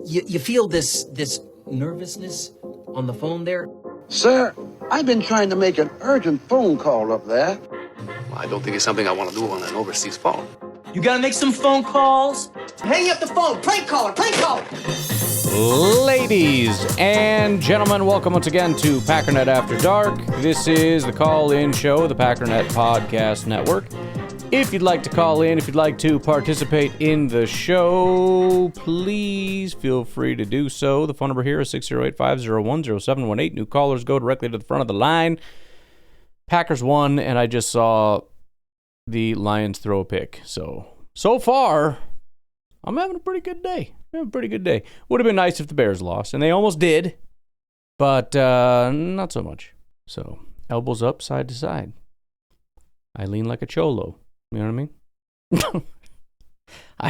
You feel this nervousness on the phone there? Sir, I've been trying to make an urgent phone call up there. Well, I don't think it's something I want to do on an overseas phone. You gotta make some phone calls. Hang up the phone. Prank caller. Ladies and gentlemen, welcome once again to Packernet After Dark. This is the call-in show of the Packernet Podcast Network. If you'd like to call in, if you'd like to participate in the show, please feel free to do so. The phone number here is 608-501-0718. New callers go directly to the front of the line. Packers won, and I just saw the Lions throw a pick. So far, I'm having a pretty good day. Would have been nice if the Bears lost, and they almost did, but not so much. So, elbows up, side to side. I lean like a cholo. You know what I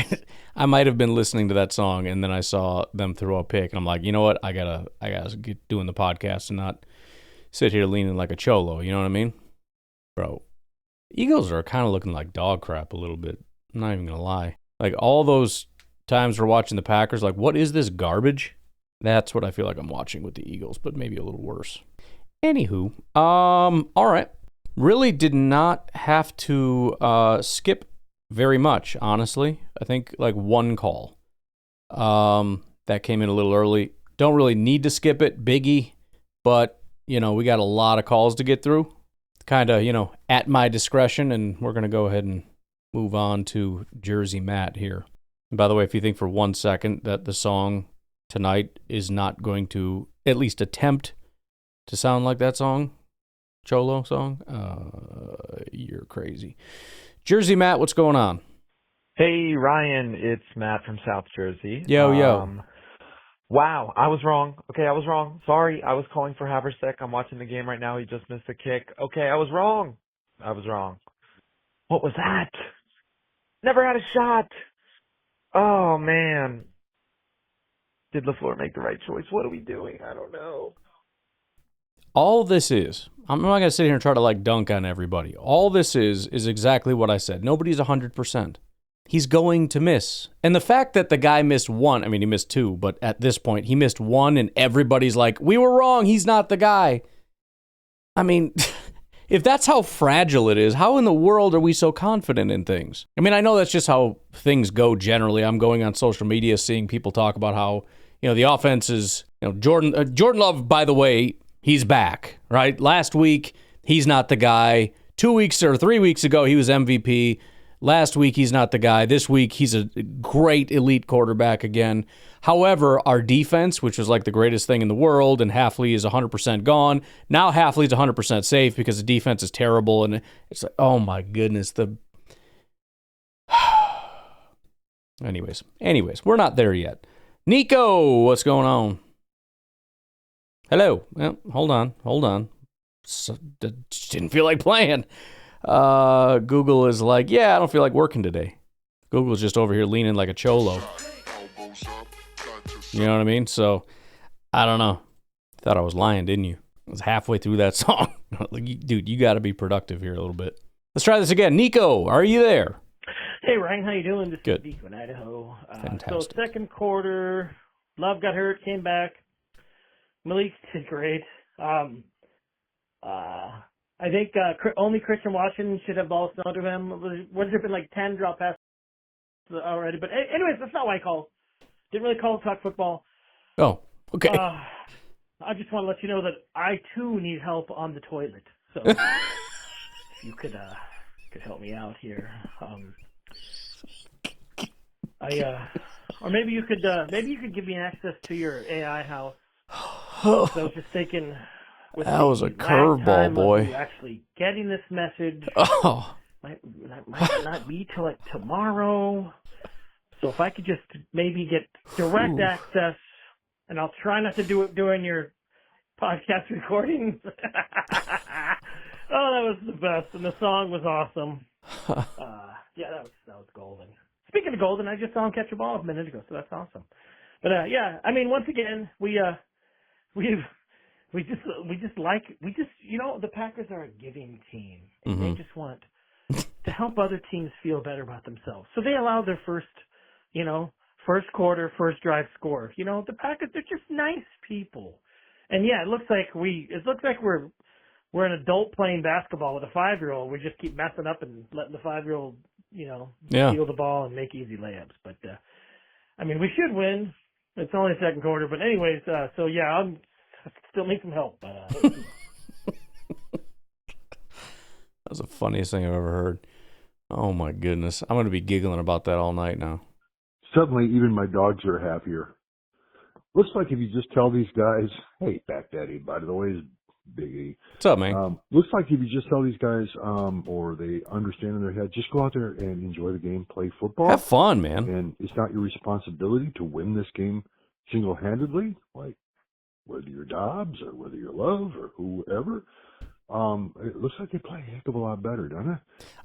mean? I might have been listening to that song, and then I saw them throw a pick, and I'm like, you know what? I gotta get doing the podcast and not sit here leaning like a cholo. You know what I mean, bro? Eagles are kind of looking like dog crap a little bit. I'm not even gonna lie. Like all those times we're watching the Packers, like what is this garbage? That's what I feel like I'm watching with the Eagles, but maybe a little worse. Anywho, all right. Really did not have to skip very much, honestly. I think like one call that came in a little early. Don't really need to skip it, biggie, but, you know, we got a lot of calls to get through. Kind of, you know, at my discretion, and we're going to go ahead and move on to Jersey Matt here. And by the way, if you think for 1 second that the song tonight is not going to at least attempt to sound like that song, Cholo song, you're crazy. Jersey Matt, what's going on? Hey Ryan, it's Matt from South Jersey. Yo. Wow, I was wrong. Okay, I was wrong. Sorry, I was calling for Haverstock. I'm watching the game right now. He just missed a kick. Okay, I was wrong. What was that? Never had a shot. Oh man. Did LaFleur make the right choice? What are we doing? I don't know. All this is, I'm not going to sit here and try to like dunk on everybody. All this is exactly what I said. Nobody's 100%. He's going to miss. And the fact that the guy missed one, I mean, he missed two, but at this point, he missed one and everybody's like, we were wrong. He's not the guy. I mean, if that's how fragile it is, how in the world are we so confident in things? I mean, I know that's just how things go generally. I'm going on social media, seeing people talk about how, you know, the offense is, you know, Jordan Love, by the way, he's back, right? Last week, he's not the guy. 2 weeks or 3 weeks ago, he was MVP. Last week, he's not the guy. This week, he's a great elite quarterback again. However, our defense, which was like the greatest thing in the world, and Halfley is 100% gone. Now Halfley's 100% safe because the defense is terrible. And it's like, oh my goodness. Anyways, we're not there yet. Nico, what's going on? Hello. Well, hold on. Didn't feel like playing. Google is like, yeah, I don't feel like working today. Google's just over here leaning like a cholo. You know what I mean? So, I don't know. Thought I was lying, didn't you? I was halfway through that song. Dude, you got to be productive here a little bit. Let's try this again. Nico, are you there? Hey, Ryan, how you doing? This Good. is Nico in Idaho. Fantastic. So, second quarter, Love got hurt, came back. Malik did great. I think only Christian Washington should have balls thrown to him. Would there been like 10 drop passes already? But anyways, that's not why I called. Didn't really call to talk football. Oh, okay. I just want to let you know that I too need help on the toilet. So if you could help me out here. Or maybe you could give me access to your AI house. So I was just thinking. That was a curveball, boy. You actually getting this message. Oh. Might not be till like tomorrow. So if I could just maybe get direct access, and I'll try not to do it during your podcast recordings. Oh, that was the best, and the song was awesome. Yeah, that was golden. Speaking of golden, I just saw him catch a ball a minute ago, so that's awesome. But yeah, I mean, once again, we just you know, the Packers are a giving team, and they just want to help other teams feel better about themselves. So they allow their first first quarter, first drive score. You know, the Packers, they're just nice people. And yeah, it looks like we're an adult playing basketball with a 5-year-old. We just keep messing up and letting the 5-year-old, steal the ball and make easy layups. But I mean, we should win. It's only second quarter, but anyways, I still need some help. That was the funniest thing I've ever heard. Oh my goodness. I'm going to be giggling about that all night now. Suddenly, even my dogs are happier. Looks like if you just tell these guys, hey, Back Daddy, by the way, is Big E. What's up, man? Looks like if you just tell these guys, or they understand in their head, just go out there and enjoy the game, play football. Have fun, man. And it's not your responsibility to win this game single-handedly, like whether you're Dobbs or whether you're Love or whoever. It looks like they play a heck of a lot better, doesn't it?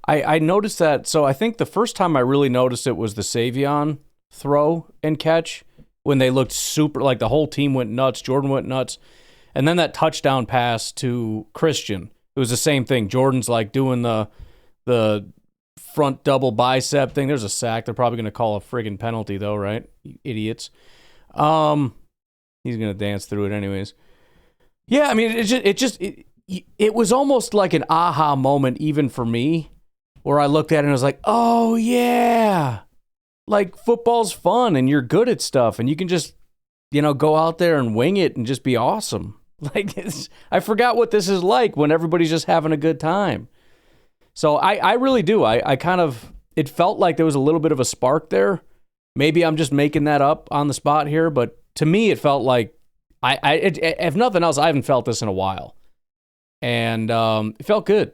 I noticed that. So I think the first time I really noticed it was the Savion throw and catch when they looked super, like the whole team went nuts. Jordan went nuts. And then that touchdown pass to Christian, it was the same thing. Jordan's like doing the front double bicep thing. There's a sack. They're probably going to call a friggin' penalty though, right? You idiots. He's going to dance through it anyways. Yeah, I mean, it was almost like an aha moment even for me, where I looked at it and I was like, oh yeah, like football's fun and you're good at stuff and you can just, go out there and wing it and just be awesome. Like, I forgot what this is like when everybody's just having a good time. So I really do. I kind of, it felt like there was a little bit of a spark there. Maybe I'm just making that up on the spot here, but to me it felt like, if nothing else, I haven't felt this in a while. And it felt good.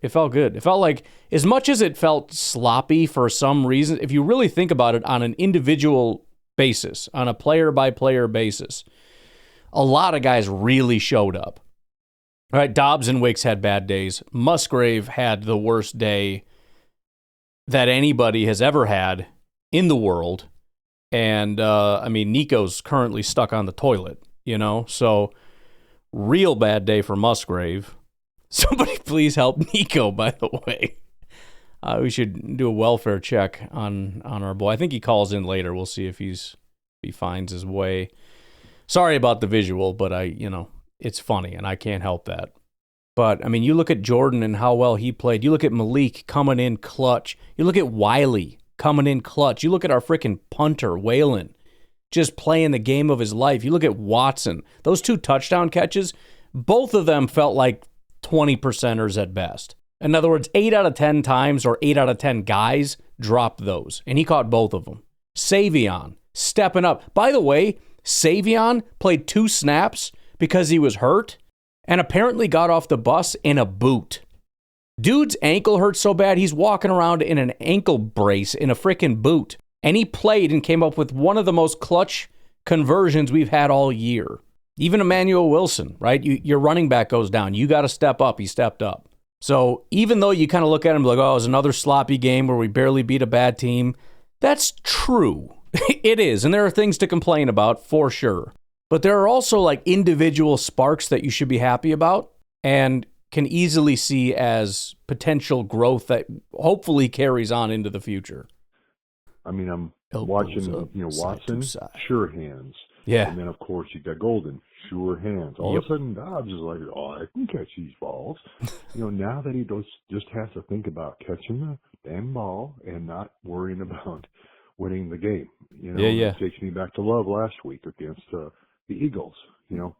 It felt good. It felt like, as much as it felt sloppy for some reason, if you really think about it on an individual basis, on a player-by-player basis, a lot of guys really showed up. All right, Dobbs and Wicks had bad days. Musgrave had the worst day that anybody has ever had in the world. And, Nico's currently stuck on the toilet, So, real bad day for Musgrave. Somebody please help Nico, by the way. We should do a welfare check on our boy. I think he calls in later. We'll see if he finds his way. Sorry about the visual, but it's funny, and I can't help that. But, you look at Jordan and how well he played. You look at Malik coming in clutch. You look at Wiley coming in clutch. You look at our freaking punter, Waylon, just playing the game of his life. You look at Watson. Those 2 touchdown catches, both of them felt like 20%ers at best. In other words, 8 out of 10 times or 8 out of 10 guys dropped those, and he caught both of them. Savion stepping up. By the way, Savion played 2 snaps because he was hurt and apparently got off the bus in a boot. Dude's ankle hurt so bad he's walking around in an ankle brace in a freaking boot. And he played and came up with one of the most clutch conversions we've had all year. Even Emmanuel Wilson, right? Your running back goes down. You got to step up. He stepped up. So even though you kind of look at him like, oh, it was another sloppy game where we barely beat a bad team, that's true. It is, and there are things to complain about, for sure. But there are also like individual sparks that you should be happy about and can easily see as potential growth that hopefully carries on into the future. I'm Elbows watching, up, Watson, side to side. sure hands. Yeah. And then, of course, you got Golden, sure hands. All of a sudden, Dobbs is like, oh, I can catch these balls. Now that he just has to think about catching the damn ball and not worrying about winning the game. It takes me back to Love last week against the Eagles.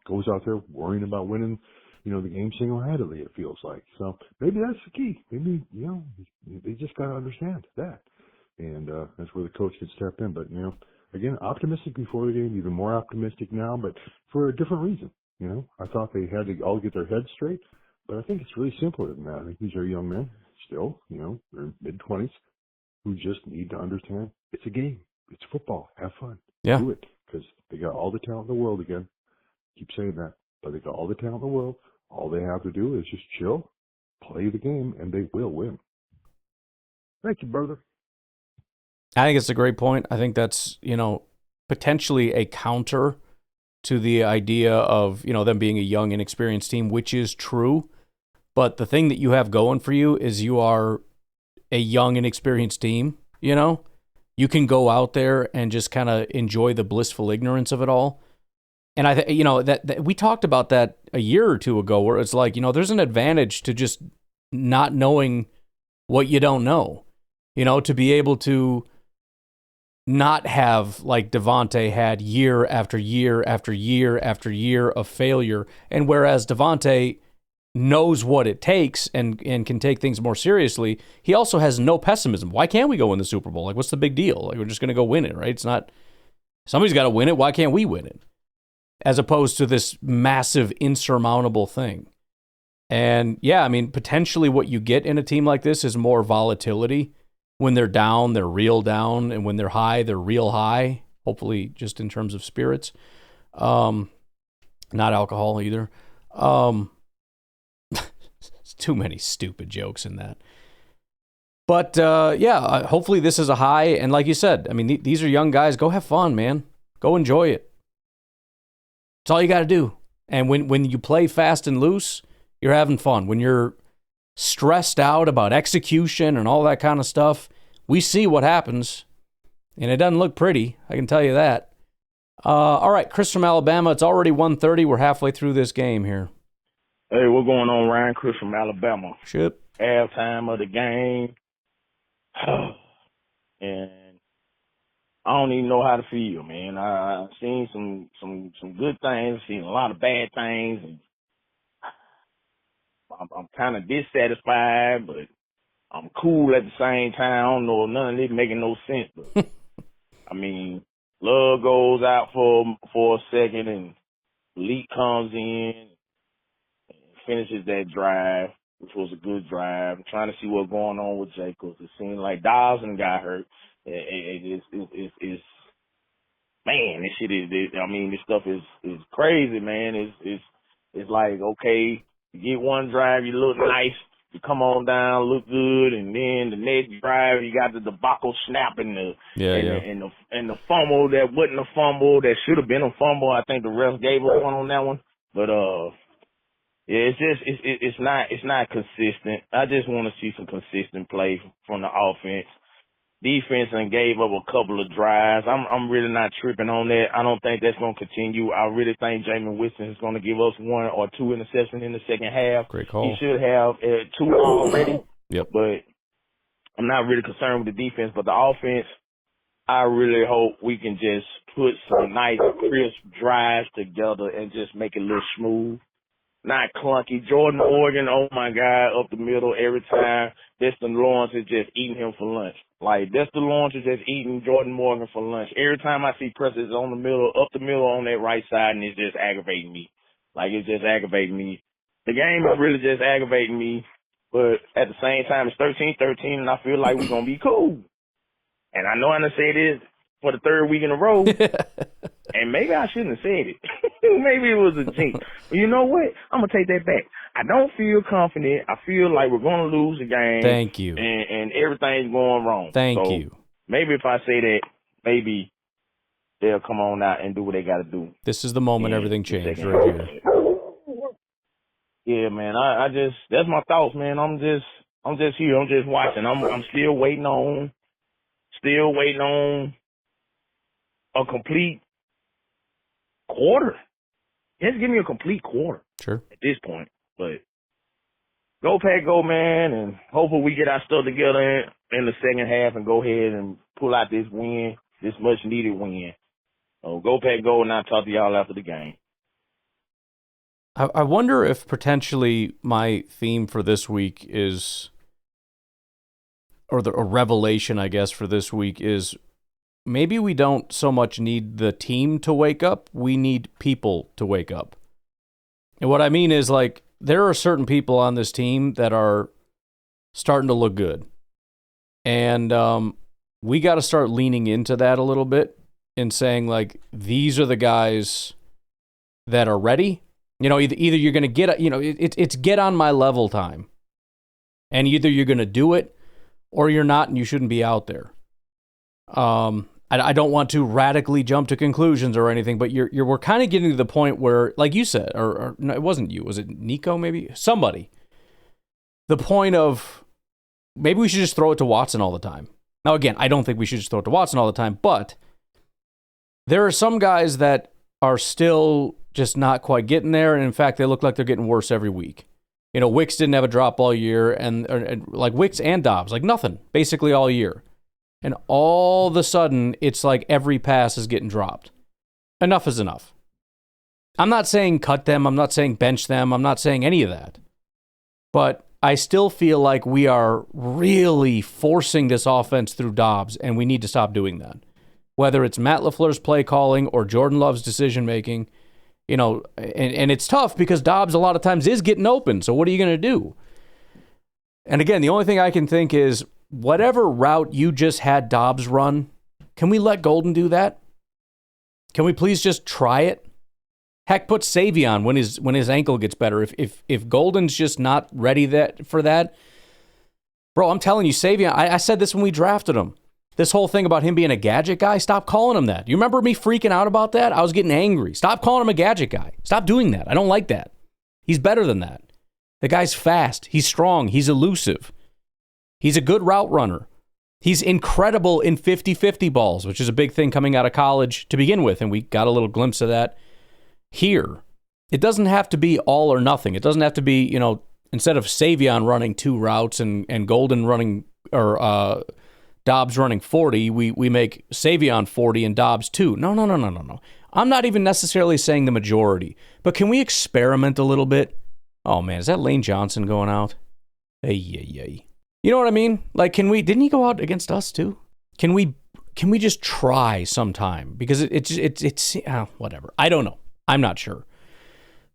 Goes out there worrying about winning, the game single-handedly, it feels like. So maybe that's the key. Maybe, they just got to understand that. And that's where the coach can step in. But, again, optimistic before the game, even more optimistic now, but for a different reason. I thought they had to all get their heads straight, but I think it's really simpler than that. I think these are young men still, they're mid-20s, who just need to understand it's a game. It's football. Have fun. Yeah. Do it, because they got all the talent in the world again. Keep saying that, but they got all the talent in the world. All they have to do is just chill, play the game, and they will win. Thank you, brother. I think it's a great point. I think that's, potentially a counter to the idea of, them being a young, inexperienced team, which is true. But the thing that you have going for you is you are a young, inexperienced team, You you can go out there and just kind of enjoy the blissful ignorance of it all. And I think, that we talked about that a year or two ago, where it's like, there's an advantage to just not knowing what you don't know, to be able to not have, like Devontae had, year after year after year after year of failure. And whereas Devontae knows what it takes and can take things more seriously, he also has no pessimism. Why can't we go win the Super Bowl? Like, what's the big deal? Like, we're just going to go win it, right? It's not, somebody's got to win it. Why can't we win it? As opposed to this massive, insurmountable thing. And yeah, I mean, potentially what you get in a team like this is more volatility. When they're down, they're real down. And when they're high, they're real high. Hopefully just in terms of spirits. Not alcohol either. Too many stupid jokes in that. But hopefully this is a high. And like you said, I mean, these are young guys. Go have fun, man. Go enjoy it. That's all you got to do. And when you play fast and loose, you're having fun. When you're stressed out about execution and all that kind of stuff, we see what happens. And it doesn't look pretty, I can tell you that. All right, Chris from Alabama. It's already 1:30. We're halfway through this game here. Hey, what's going on, Ryan? Chris from Alabama. Shit. Halftime of the game. And I don't even know how to feel, man. I've seen some good things, seen a lot of bad things, and I'm kind of dissatisfied, but I'm cool at the same time. I don't know, none of this making no sense. But I mean, Love goes out for a second, and Leak comes in and finishes that drive, which was a good drive. I'm trying to see what's going on with Jacobs. It seemed like Dawson got hurt. It's man, this shit is. I mean, this stuff is crazy, man. It's like, okay, you get one drive, you look nice, you come on down, look good, and then the next drive, you got the debacle snap and the fumble that wasn't a fumble that should have been a fumble. I think the refs gave us one on that one, but yeah, it's not consistent. I just want to see some consistent play from the offense. Defense and gave up a couple of drives. I'm really not tripping on that. I don't think that's going to continue. I really think Jameis Winston is going to give us one or two interceptions in the second half. Great call. He should have two already. Yep. But I'm not really concerned with the defense. But the offense, I really hope we can just put some nice, crisp drives together and just make it look smooth. Not clunky. Jordan Morgan, oh my God, up the middle every time. Destin Lawrence is just eating him for lunch. Like, Destin Lawrence is just eating Jordan Morgan for lunch. Every time I see Preston on the middle, up the middle on that right side, and it's just aggravating me. Like, it's just aggravating me. The game is really just aggravating me, but at the same time, it's 13-13, and I feel like we're going to be cool. And I know I done said this for the third week in a row, and maybe I shouldn't have said it. Maybe it was a jinx. But you know what? I'm going to take that back. I don't feel confident. I feel like we're going to lose the game. Thank you. And everything's going wrong. Thank you. Maybe if I say that, maybe they'll come on out and do what they got to do. This is the moment everything changed right here. Yeah, man. I just, that's my thoughts, man. I'm just here. I'm just watching. I'm still waiting on a complete quarter. Just give me a complete quarter. Sure. At this point. But go Pack, go, man, and hopefully we get our stuff together in the second half and go ahead and pull out this win, this much-needed win. So go Pack, go, and I'll talk to y'all after the game. I wonder if potentially my theme for this week is, or a revelation, I guess, for this week is maybe we don't so much need the team to wake up, we need people to wake up. And what I mean is, like, there are certain people on this team that are starting to look good. And we got to start leaning into that a little bit and saying, like, these are the guys that are ready. You know, either you're going to get, it's get on my level time. And either you're going to do it or you're not, and you shouldn't be out there. I don't want to radically jump to conclusions or anything, but we're kind of getting to the point where, like you said, or no, it wasn't you, was it Nico maybe? Somebody. The point of maybe we should just throw it to Watson all the time. Now, again, I don't think we should just throw it to Watson all the time, but there are some guys that are still just not quite getting there, and in fact, they look like they're getting worse every week. Wicks didn't have a drop all year, and like Wicks and Dobbs, like nothing, basically all year. And all of a sudden, it's like every pass is getting dropped. Enough is enough. I'm not saying cut them. I'm not saying bench them. I'm not saying any of that. But I still feel like we are really forcing this offense through Dobbs, and we need to stop doing that. Whether it's Matt LaFleur's play calling or Jordan Love's decision making, and it's tough because Dobbs a lot of times is getting open. So what are you going to do? And again, the only thing I can think is whatever route you just had Dobbs run, can we let Golden do that? Can we please just try it? Heck, put Savion when his ankle gets better. If Golden's just not ready for that, bro, I'm telling you, Savion. I said this when we drafted him. This whole thing about him being a gadget guy, stop calling him that. You remember me freaking out about that? I was getting angry. Stop calling him a gadget guy. Stop doing that. I don't like that. He's better than that. The guy's fast. He's strong. He's elusive. He's a good route runner. He's incredible in 50-50 balls, which is a big thing coming out of college to begin with, and we got a little glimpse of that here. It doesn't have to be all or nothing. It doesn't have to be, instead of Savion running 2 routes and Golden running, or Dobbs running 40, we make Savion 40 and Dobbs 2. No. I'm not even necessarily saying the majority, but can we experiment a little bit? Oh, man, is that Lane Johnson going out? Hey. You know what I mean? Like, didn't he go out against us too? Can we just try sometime? Because it's whatever. I don't know. I'm not sure.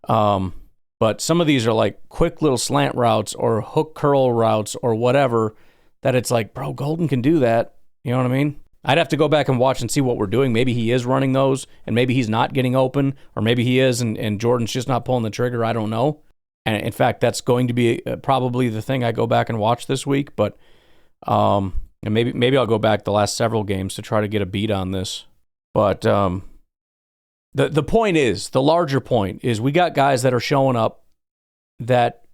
But some of these are like quick little slant routes or hook curl routes or whatever that it's like, bro, Golden can do that. You know what I mean? I'd have to go back and watch and see what we're doing. Maybe he is running those and maybe he's not getting open, or maybe he is and Jordan's just not pulling the trigger. I don't know. And in fact, that's going to be probably the thing I go back and watch this week. But and maybe I'll go back the last several games to try to get a beat on this. But the point is, the larger point is, we got guys that are showing up that,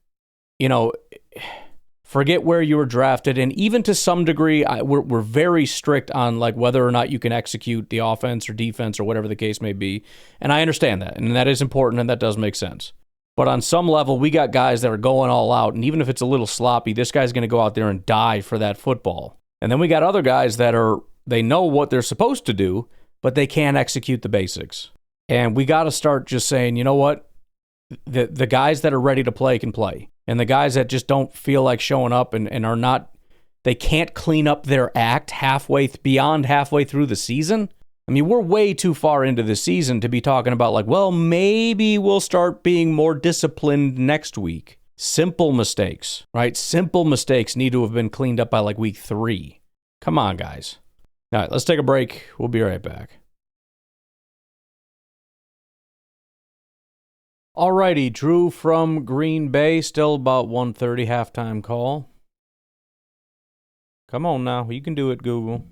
forget where you were drafted, and even to some degree, we're very strict on like whether or not you can execute the offense or defense or whatever the case may be. And I understand that, and that is important, and that does make sense. But on some level, we got guys that are going all out, and even if it's a little sloppy, this guy's going to go out there and die for that football. And then we got other guys that they know what they're supposed to do, but they can't execute the basics. And we got to start just saying, you know what? The guys that are ready to play can play. And the guys that just don't feel like showing up and are not, they can't clean up their act beyond halfway through the season. I mean, we're way too far into the season to be talking about like, well, maybe we'll start being more disciplined next week. Simple mistakes, right? Simple mistakes need to have been cleaned up by like week 3. Come on, guys. All right, let's take a break. We'll be right back. Alrighty, Drew from Green Bay, still about 1:30 halftime call. Come on now, you can do it, Google.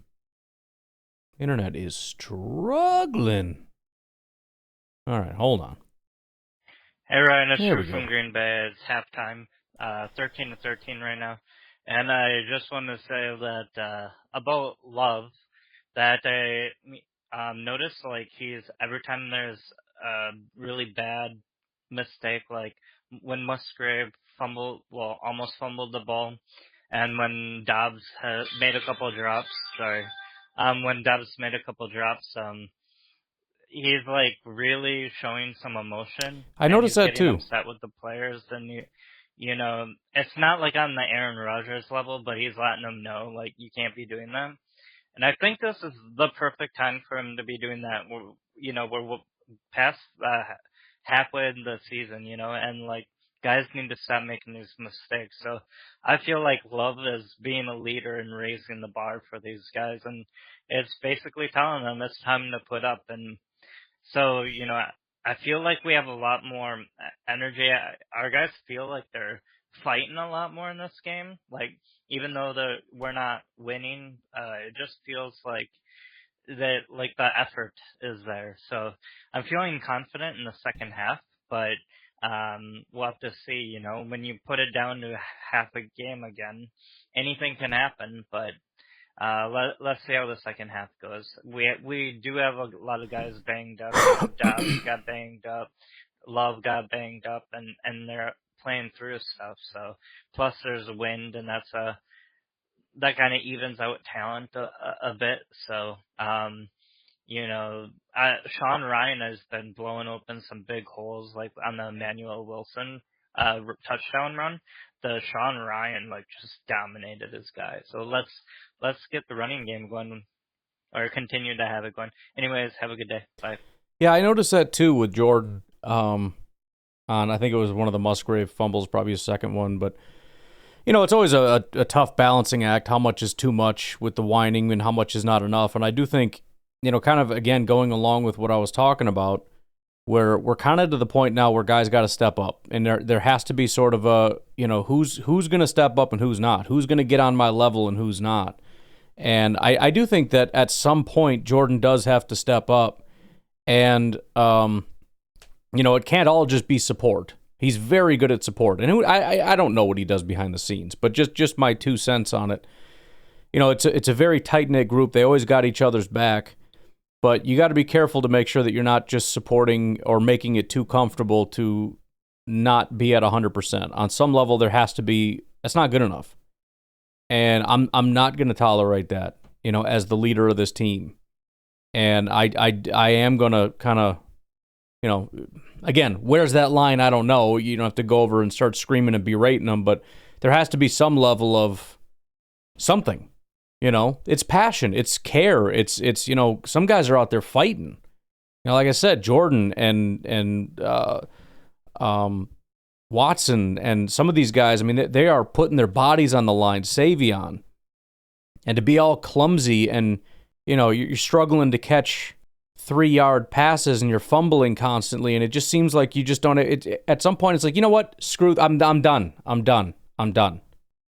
Internet is struggling. All right, hold on. Hey Ryan, it's Drew from Green Bay. It's halftime, 13-13 right now, and I just want to say that about Love, that I noticed like every time there's a really bad mistake, like when Musgrave almost fumbled the ball, and when Dobbs made a couple drops. He's like really showing some emotion. I noticed that too. Upset with the players, and it's not like on the Aaron Rodgers level, but he's letting them know like you can't be doing that. And I think this is the perfect time for him to be doing that. We're past halfway in the season, and like guys need to stop making these mistakes. So I feel like Love is being a leader and raising the bar for these guys, and it's basically telling them it's time to put up. And so, I feel like we have a lot more energy. Our guys feel like they're fighting a lot more in this game. Like, even though we're not winning, it just feels like that, like the effort is there. So I'm feeling confident in the second half, but we'll have to see, when you put it down to half a game again, anything can happen. But Let's see how the second half goes. We do have a lot of guys banged up. Dobbs got banged up. Love got banged up, and they're playing through stuff. So plus there's wind, and that kind of evens out talent a bit. So Sean Ryan has been blowing open some big holes, like on the Emmanuel Wilson touchdown run. The Sean Ryan just dominated his guy. So let's get the running game going, or continue to have it going. Anyways, have a good day. Bye. Yeah, I noticed that too with Jordan. On I think it was one of the Musgrave fumbles, probably his second one, but it's always a tough balancing act. How much is too much with the whining and how much is not enough? And I do think, kind of again going along with what I was talking about, where we're kind of to the point now where guys got to step up, and there has to be sort of a who's going to step up and who's not, who's going to get on my level and who's not. And I do think that at some point Jordan does have to step up, and it can't all just be support. He's very good at support, and I don't know what he does behind the scenes, but just my 2 cents on it. It's a very tight-knit group. They always got each other's back. But you got to be careful to make sure that you're not just supporting or making it too comfortable to not be at 100%. On some level, there has to be. That's not good enough, and I'm not going to tolerate that. As the leader of this team, and I am going to kind of, again, where's that line? I don't know. You don't have to go over and start screaming and berating them, but there has to be some level of something. It's passion, it's care, it's some guys are out there fighting. Like I said, Jordan and Watson and some of these guys, I mean, they are putting their bodies on the line, Savion. And to be all clumsy and, you're struggling to catch 3-yard passes and you're fumbling constantly, and it just seems like you just don't, at some point it's like, you know what, screw, I'm done.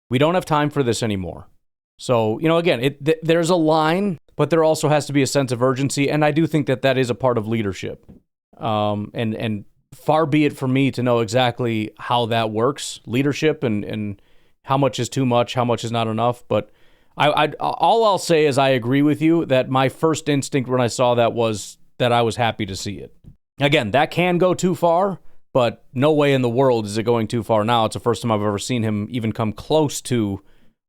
We don't have time for this anymore. So, again, there's a line, but there also has to be a sense of urgency, and I do think that is a part of leadership. And far be it from me to know exactly how that works, leadership, and how much is too much, how much is not enough. But all I'll say is I agree with you that my first instinct when I saw that was that I was happy to see it. Again, that can go too far, but no way in the world is it going too far now. It's the first time I've ever seen him even come close to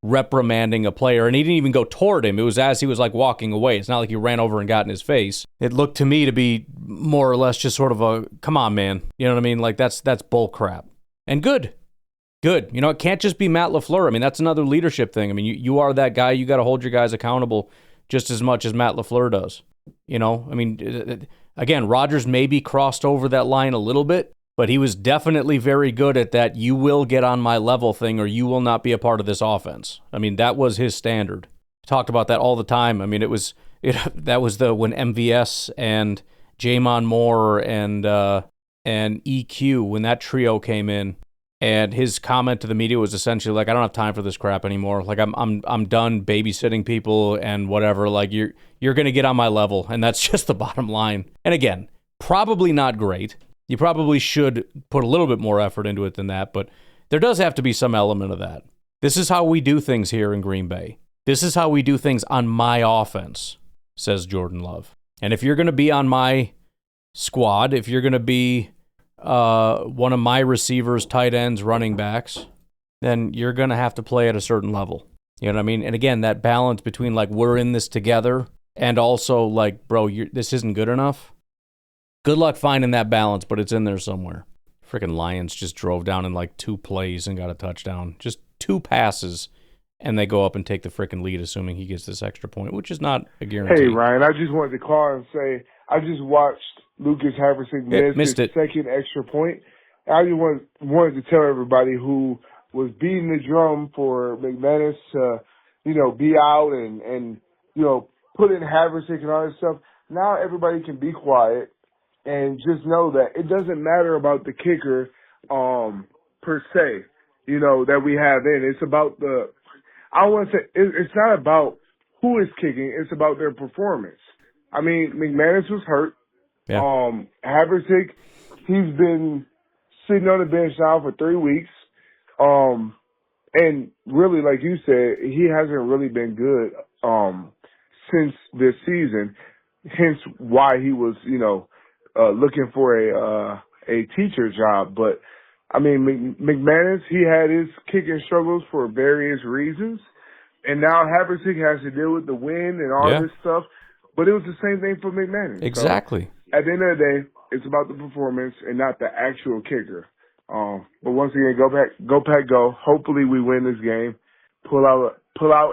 reprimanding a player, and he didn't even go toward him. It was as he was walking away. It's not like he ran over and got in his face. It looked to me to be more or less just sort of a, come on, man. You know what I mean? That's bull crap. And good. It can't just be Matt LaFleur. I mean, that's another leadership thing. I mean, you are that guy. You got to hold your guys accountable just as much as Matt LaFleur does. I mean, again, Rodgers maybe crossed over that line a little bit, but he was definitely very good at that you will get on my level thing or you will not be a part of this offense. I mean, that was his standard. Talked about that all the time. I mean, that was when MVS and Jamon Moore and EQ, when that trio came in, and his comment to the media was essentially I don't have time for this crap anymore. I'm done babysitting people and whatever. You're going to get on my level, and that's just the bottom line. And again, probably not great. You probably should put a little bit more effort into it than that, but there does have to be some element of that. This is how we do things here in Green Bay. This is how we do things on my offense, says Jordan Love. And if you're going to be on my squad, if you're going to be one of my receivers, tight ends, running backs, then you're going to have to play at a certain level. You know what I mean? And again, that balance between we're in this together and also bro, this isn't good enough. Good luck finding that balance, but it's in there somewhere. Freaking Lions just drove down in 2 plays and got a touchdown. Just 2 passes, and they go up and take the freaking lead, assuming he gets this extra point, which is not a guarantee. Hey, Ryan, I just wanted to call and say I just watched Lucas Haverstock miss his second extra point. I just wanted to tell everybody who was beating the drum for McManus to, be out and put in Haverstock and all this stuff. Now everybody can be quiet. And just know that it doesn't matter about the kicker, per se, that we have in. It's about I want to say, it's not about who is kicking. It's about their performance. I mean, McManus was hurt. Yeah. Haverstock, he's been sitting on the bench now for 3 weeks. And really, like you said, he hasn't really been good since this season. Hence why he was, looking for a teacher job. But I mean, McManus, he had his kicking struggles for various reasons, and now Haverstock has to deal with the wind and all this stuff. But it was the same thing for McManus. Exactly. So at the end of the day, it's about the performance and not the actual kicker. But once again, go Pack, go. Hopefully we win this game. Pull out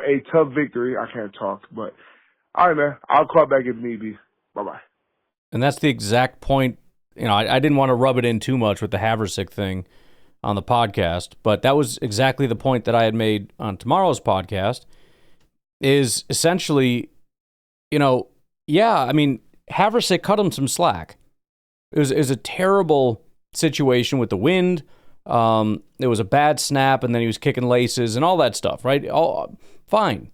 a tough victory. I can't talk, but all right, man. I'll call back if need be. Bye-bye. And that's the exact point. I didn't want to rub it in too much with the Haverstock thing on the podcast, but that was exactly the point that I had made on tomorrow's podcast, is essentially, Haverstock cut him some slack. It was a terrible situation with the wind. There was a bad snap, and then he was kicking laces and all that stuff, right? All fine.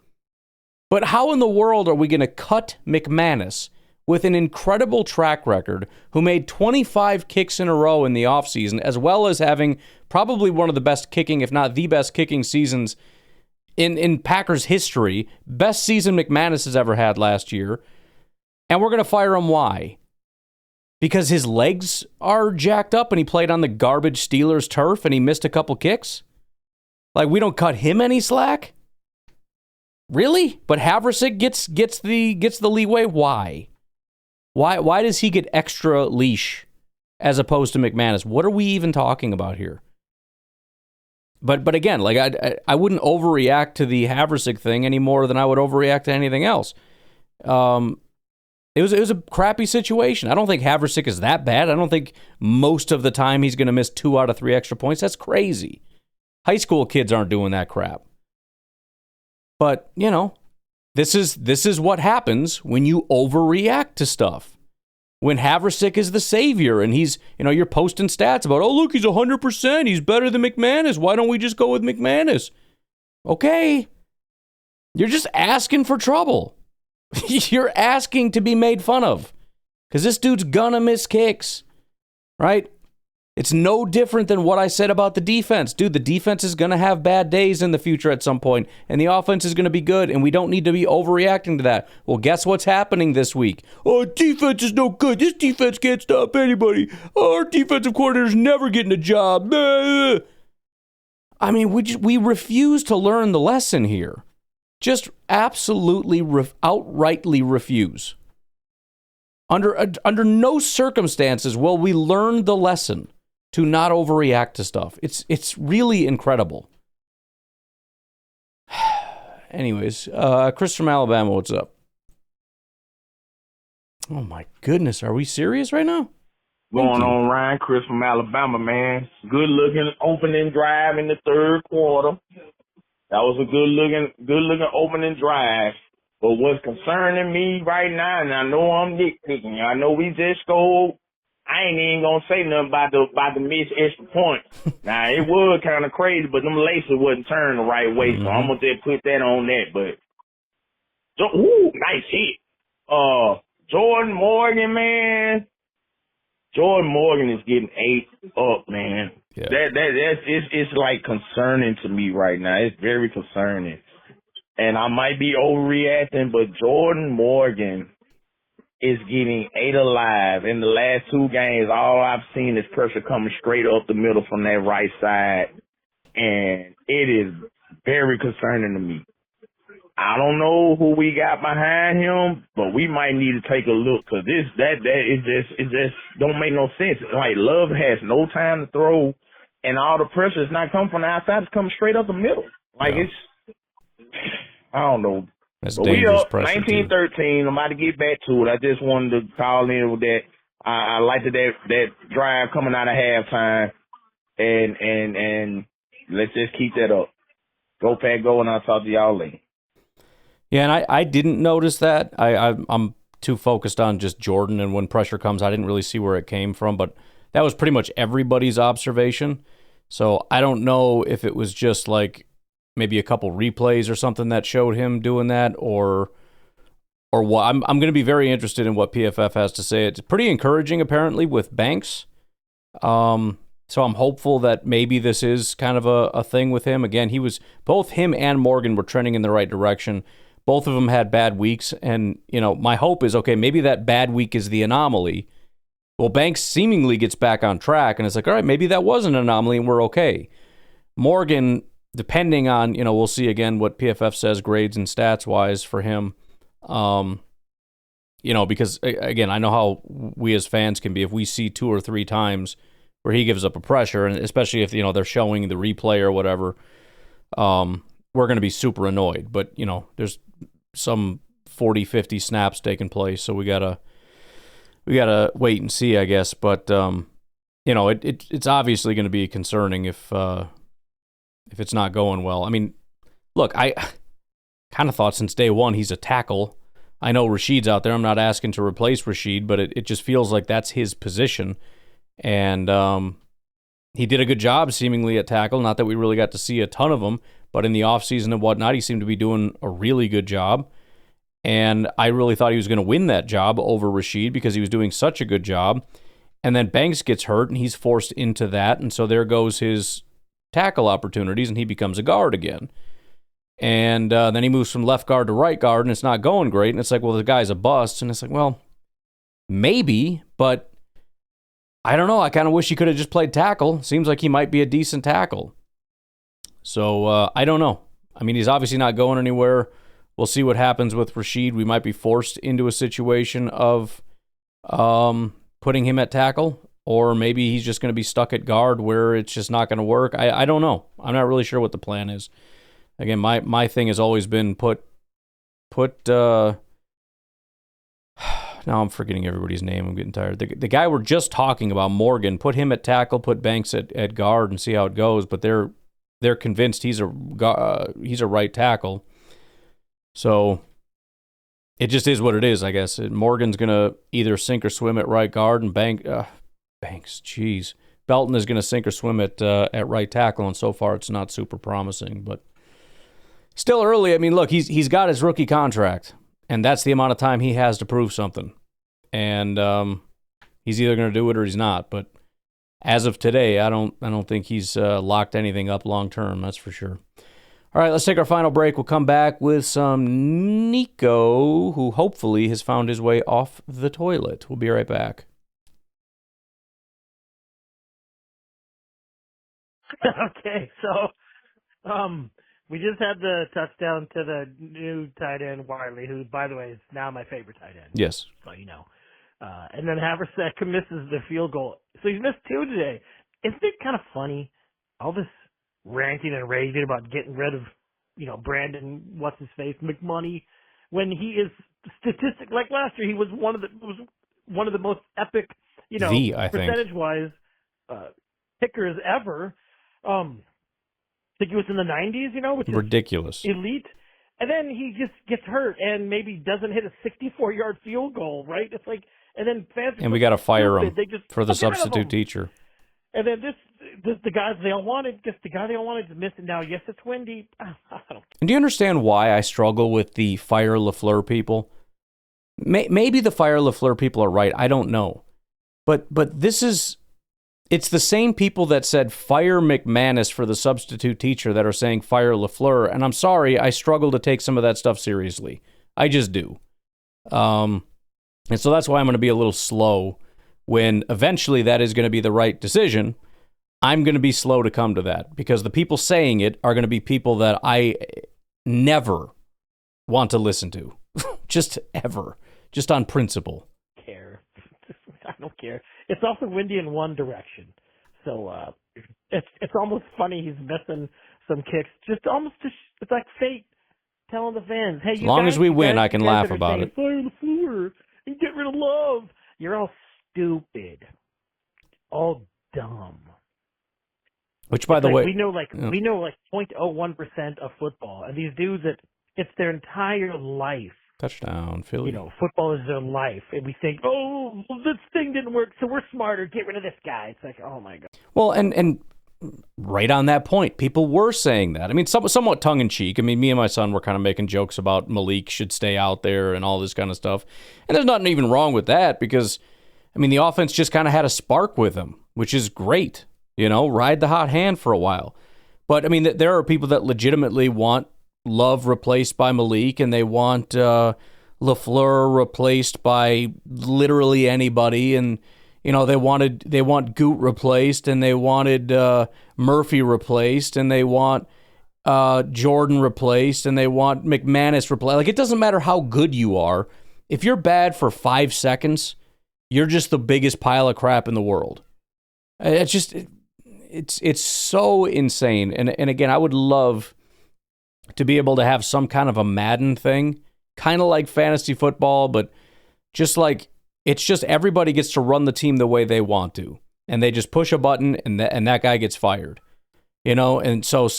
But how in the world are we going to cut McManus with an incredible track record, who made 25 kicks in a row in the offseason, as well as having probably one of the best kicking, if not the best kicking seasons in Packers history, best season McManus has ever had last year, and we're going to fire him? Why? Because his legs are jacked up and he played on the garbage Steelers turf and he missed a couple kicks? Like, we don't cut him any slack? Really? But Haverstock gets the leeway? Why? Why does he get extra leash as opposed to McManus? What are we even talking about here? But again, like I wouldn't overreact to the Haverstock thing any more than I would overreact to anything else. It was a crappy situation. I don't think Haverstock is that bad. I don't think most of the time he's going to miss 2 out of 3 extra points. That's crazy. High school kids aren't doing that crap. But, this is what happens when you overreact to stuff. When Haverstock is the savior and he's, you're posting stats about, oh, look, he's 100%. He's better than McManus. Why don't we just go with McManus? Okay. You're just asking for trouble. You're asking to be made fun of because this dude's gonna miss kicks, right? It's no different than what I said about the defense. Dude, the defense is going to have bad days in the future at some point, and the offense is going to be good, and we don't need to be overreacting to that. Well, guess what's happening this week? Oh, defense is no good. This defense can't stop anybody. Oh, our defensive coordinator's never getting a job. I mean, we refuse to learn the lesson here. Just absolutely, outrightly refuse. Under no circumstances will we learn the lesson to not overreact to stuff. It's really incredible. Anyways, Chris from Alabama, what's up? Oh my goodness, are we serious right now? Going on, Ryan. Chris from Alabama, man. Good looking opening drive in the third quarter. That was a good looking opening drive. But what's concerning me right now, and I know I'm nitpicking, I know we just scored. I ain't even gonna say nothing about the missed extra point. Now it was kind of crazy, but them laces wasn't turned the right way, so I'm gonna just put that on that. But nice hit. Jordan Morgan, man. Jordan Morgan is getting ate up, man. Yeah. It's like concerning to me right now. It's very concerning. And I might be overreacting, but Jordan Morgan is getting ate alive. In the last 2 games, all I've seen is pressure coming straight up the middle from that right side. And it is very concerning to me. I don't know who we got behind him, but we might need to take a look because it just don't make no sense. Like, Love has no time to throw, and all the pressure is not coming from the outside; it's coming straight up the middle. Like I don't know. That's but dangerous we up 19-13. I'm about to get back to it. I just wanted to call in with that. I liked that drive coming out of halftime, and let's just keep that up. Go Pack, go, and I'll talk to y'all later. Yeah, and I didn't notice that. I'm too focused on just Jordan, and when pressure comes, I didn't really see where it came from, but that was pretty much everybody's observation. So I don't know if it was just like maybe a couple replays or something that showed him doing that, or what. I'm going to be very interested in what PFF has to say. It's pretty encouraging, apparently, with Banks. So I'm hopeful that maybe this is kind of a thing with him. Again, both him and Morgan were trending in the right direction. Both of them had bad weeks. And, my hope is, okay, maybe that bad week is the anomaly. Well, Banks seemingly gets back on track, and it's like, all right, maybe that was an anomaly and we're okay. Morgan, depending on, we'll see again what PFF says grades and stats-wise for him. Because, again, I know how we as fans can be. If we see 2 or 3 times where he gives up a pressure, and especially if, they're showing the replay or whatever, we're going to be super annoyed. But, there's some 40, 50 snaps taking place, so we gotta wait and see, I guess. But it's obviously going to be concerning if it's not going well. I mean, look, I kind of thought since day one he's a tackle. I know Rashid's out there. I'm not asking to replace Rashid, but it just feels like that's his position. And he did a good job seemingly at tackle. Not that we really got to see a ton of him, but in the offseason and whatnot, he seemed to be doing a really good job. And I really thought he was going to win that job over Rashid because he was doing such a good job. And then Banks gets hurt, and he's forced into that. And so there goes his tackle opportunities, and he becomes a guard again. And then he moves from left guard to right guard, and it's not going great. And it's like, well, the guy's a bust. And it's like, well, maybe, but I don't know. I kind of wish he could have just played tackle. Seems like he might be a decent tackle. So I don't know. I mean, he's obviously not going anywhere. We'll see what happens with Rashid. We might be forced into a situation of putting him at tackle, or maybe he's just going to be stuck at guard where it's just not going to work. I don't know. I'm not really sure what the plan is. Again, my thing has always been put now I'm forgetting everybody's name. I'm getting tired. The guy we're just talking about, Morgan, put him at tackle, put Banks at guard, and see how it goes. But they're convinced he's a right tackle. So it just is what it is, I guess. Morgan's going to either sink or swim at right guard, and Banks, geez. Belton is going to sink or swim at right tackle, and so far it's not super promising. But still early. I mean, look, he's got his rookie contract, and that's the amount of time he has to prove something. And he's either going to do it or he's not. But as of today, I don't think he's locked anything up long term, that's for sure. All right, let's take our final break. We'll come back with some Nico, who hopefully has found his way off the toilet. We'll be right back. Okay, so we just had the touchdown to the new tight end, Wiley, who, by the way, is now my favorite tight end. Yes. So you know. And then Haverstock misses the field goal. So he's missed 2 today. Isn't it kind of funny, all this ranting and raving about getting rid of, Brandon, what's-his-face, McMoney, when he is statistic, like last year, he was one of the most epic, percentage-wise kickers ever. I think he was in the 90s, which is ridiculous, elite. And then he just gets hurt and maybe doesn't hit a 64-yard field goal, right? It's like, and then fans. And we got to fire him for the substitute teacher. And then the guys they all wanted, just the guy they all wanted is missing now. Yes, it's windy. I don't. And do you understand why I struggle with the fire LaFleur people? Maybe the fire LaFleur people are right. I don't know, but it's the same people that said fire McManus for the substitute teacher that are saying fire LaFleur. And I'm sorry, I struggle to take some of that stuff seriously. I just do. And so that's why I'm going to be a little slow when eventually that is going to be the right decision. I'm going to be slow to come to that because the people saying it are going to be people that I never want to listen to. Just ever. Just on principle. I don't care. It's also windy in one direction. So it's almost funny he's missing some kicks. It's like fate telling the fans, hey, as long as we win, I can laugh about it. Fire the floor and get rid of Love. You're all stupid. All dumb. Which, by the way, we know 0.01% of football, and these dudes it's their entire life. Touchdown, Philly. Football is their life, and we think, oh, this thing didn't work, so we're smarter. Get rid of this guy. It's like, oh my god. Well, and right on that point, people were saying that. I mean, somewhat tongue in cheek. I mean, me and my son were kind of making jokes about Malik should stay out there and all this kind of stuff, and there's nothing even wrong with that because, I mean, the offense just kind of had a spark with him, which is great. Ride the hot hand for a while. But, I mean, there are people that legitimately want Love replaced by Malik, and they want LaFleur replaced by literally anybody, and they want Goot replaced, and they wanted Murphy replaced, and they want Jordan replaced, and they want McManus replaced. Like, it doesn't matter how good you are. If you're bad for 5 seconds, you're just the biggest pile of crap in the world. It's so insane. And again, I would love to be able to have some kind of a Madden thing, kind of like fantasy football, but just like, it's just everybody gets to run the team the way they want to, and they just push a button, and that guy gets fired, and so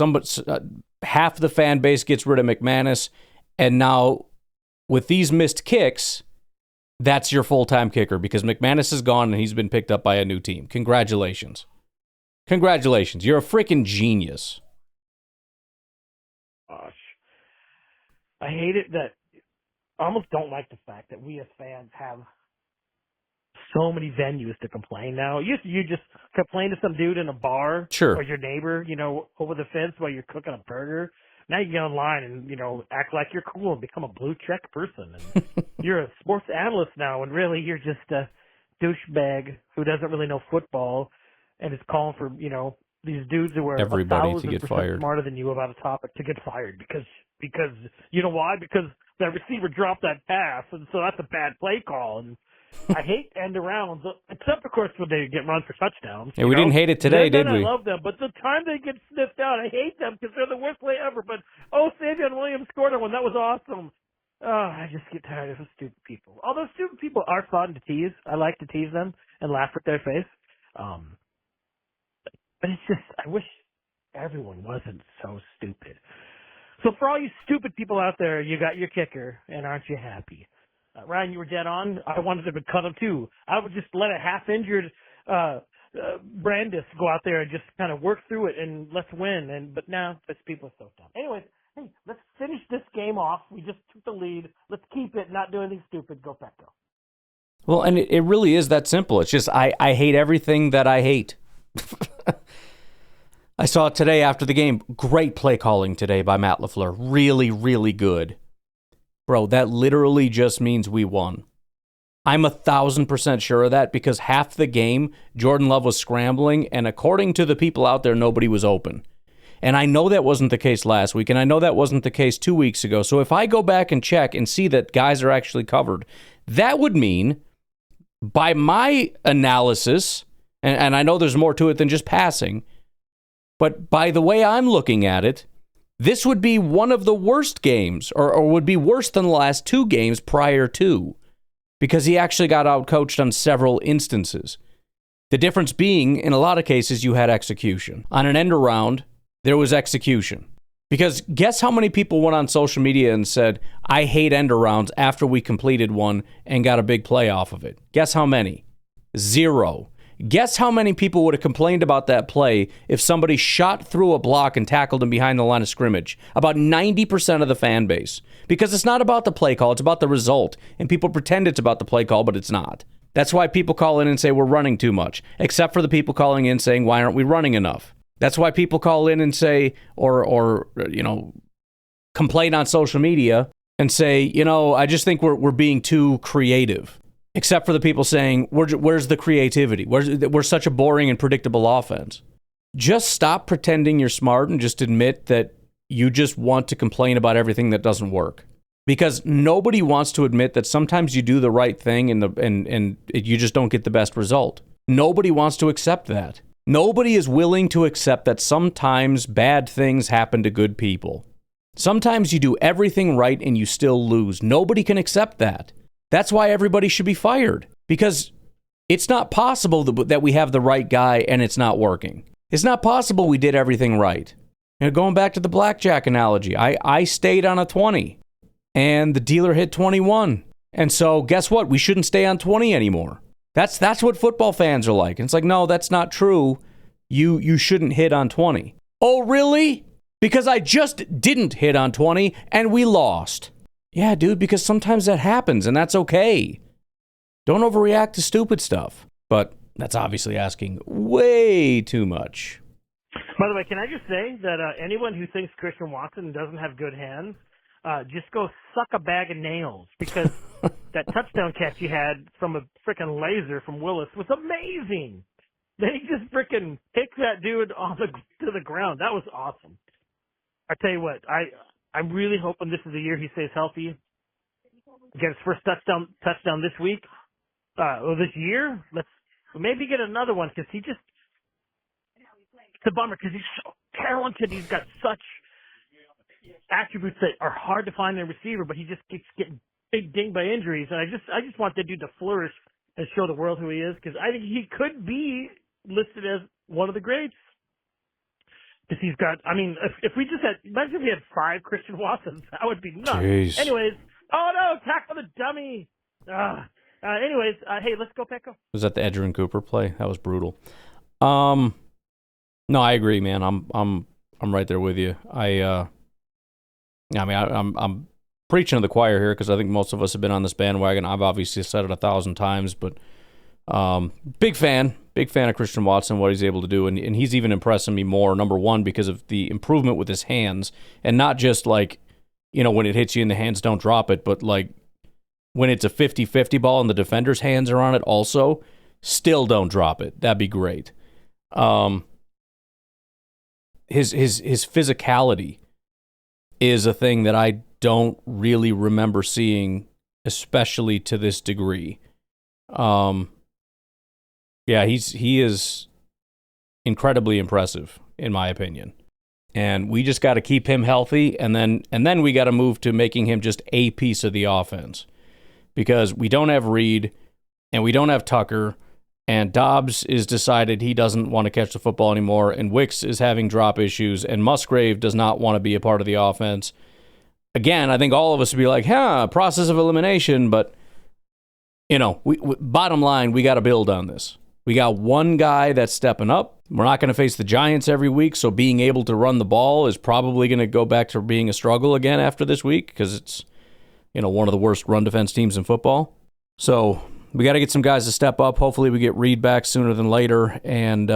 half the fan base gets rid of McManus, and now with these missed kicks, that's your full-time kicker, because McManus is gone and he's been picked up by a new team. Congratulations. You're a freaking genius. Gosh. I hate it that I almost don't like the fact that we as fans have so many venues to complain now. You just complain to some dude in a bar, sure, or your neighbor, over the fence while you're cooking a burger. Now you get online and, act like you're cool and become a blue check person. And you're a sports analyst now, and really you're just a douchebag who doesn't really know football and is calling for, these dudes who are everybody to get fired, smarter than you about a topic to get fired because you know why? Because that receiver dropped that pass, and so that's a bad play call. And I hate end arounds, except of course when they get run for touchdowns. Yeah, we didn't hate it today, did we? I love them, but the time they get sniffed out, I hate them because they're the worst play ever. But Savion Williams scored one. That was awesome. I just get tired of stupid people. Although stupid people are fun to tease. I like to tease them and laugh at their face. But it's just, I wish everyone wasn't so stupid. So for all you stupid people out there, you got your kicker, and aren't you happy? Ryan, you were dead on. I wanted them to cut him too. I would just let a half-injured Brandis go out there and just kind of work through it and let's win. But now, people are so dumb. Anyways, hey, let's finish this game off. We just took the lead. Let's keep it, not do anything stupid. Go Pack, go. Well, and it really is that simple. It's just I hate everything that I hate. I saw it today after the game. Great play calling today by Matt LaFleur. Really, really good. Bro, that literally just means we won. I'm 1,000% sure of that because half the game, Jordan Love was scrambling, and according to the people out there, nobody was open. And I know that wasn't the case last week, and I know that wasn't the case 2 weeks ago. So if I go back and check and see that guys are actually covered, that would mean, by my analysis, and I know there's more to it than just passing, but by the way I'm looking at it, this would be one of the worst games, or would be worse than the last two games prior to, because he actually got outcoached on several instances. The difference being, in a lot of cases, you had execution. On an end around, there was execution. Because guess how many people went on social media and said, I hate end arounds after we completed one and got a big play off of it? Guess how many? 0. Guess how many people would have complained about that play if somebody shot through a block and tackled him behind the line of scrimmage? About 90% of the fan base. Because it's not about the play call, it's about the result. And people pretend it's about the play call, but it's not. That's why people call in and say we're running too much, except for the people calling in saying, why aren't we running enough? That's why people call in and say, or complain on social media and say, I just think we're being too creative. Except for the people saying, where's the creativity? We're such a boring and predictable offense. Just stop pretending you're smart and just admit that you just want to complain about everything that doesn't work. Because nobody wants to admit that sometimes you do the right thing and you just don't get the best result. Nobody wants to accept that. Nobody is willing to accept that sometimes bad things happen to good people. Sometimes you do everything right and you still lose. Nobody can accept that. That's why everybody should be fired. Because it's not possible that we have the right guy and it's not working. It's not possible we did everything right. Going back to the blackjack analogy, I stayed on a 20 and the dealer hit 21. And so guess what? We shouldn't stay on 20 anymore. That's what football fans are like. And it's like, no, that's not true. You shouldn't hit on 20. Oh, really? Because I just didn't hit on 20 and we lost. Yeah, dude, because sometimes that happens and that's okay. Don't overreact to stupid stuff. But that's obviously asking way too much. By the way, can I just say that anyone who thinks Christian Watson doesn't have good hands, just go suck a bag of nails, because that touchdown catch he had from a freaking laser from Willis was amazing. Then he just freaking kicked that dude to the ground. That was awesome. I tell you what, I'm really hoping this is the year he stays healthy. Get his first touchdown this week, or this year. Let's maybe get another one, because it's a bummer, because he's so talented. He's got such attributes that are hard to find in a receiver, but he just keeps getting big dinged by injuries. And I just want that dude to flourish and show the world who he is, because I think he could be listed as one of the greats. Because he's got, I mean, if we just had, imagine if we had 5 Christian Watsons, that would be nuts. Jeez. Anyways, oh no, tackle the dummy. Anyways, hey, let's go, Pecco. Was that the Edgerrin Cooper play? That was brutal. No, I agree, man. I'm right there with you. I'm preaching to the choir here, because I think most of us have been on this bandwagon. I've obviously said it 1,000 times, but big fan of Christian Watson, what he's able to do, and he's even impressing me more. Number one, because of the improvement with his hands, and not just like, when it hits you in the hands, don't drop it, but like when it's a 50-50 ball and the defender's hands are on it also, still don't drop it. That'd be great. His physicality is a thing that I don't really remember seeing, especially to this degree. Yeah, he is incredibly impressive, in my opinion. And we just got to keep him healthy, and then we got to move to making him just a piece of the offense. Because we don't have Reed, and we don't have Tucker, and Dobbs is decided he doesn't want to catch the football anymore, and Wicks is having drop issues, and Musgrave does not want to be a part of the offense. Again, I think all of us would be like, process of elimination, but, bottom line, we got to build on this. We got one guy that's stepping up. We're not going to face the Giants every week, so being able to run the ball is probably going to go back to being a struggle again after this week, because it's, one of the worst run defense teams in football. So we got to get some guys to step up. Hopefully we get Reed back sooner than later, and,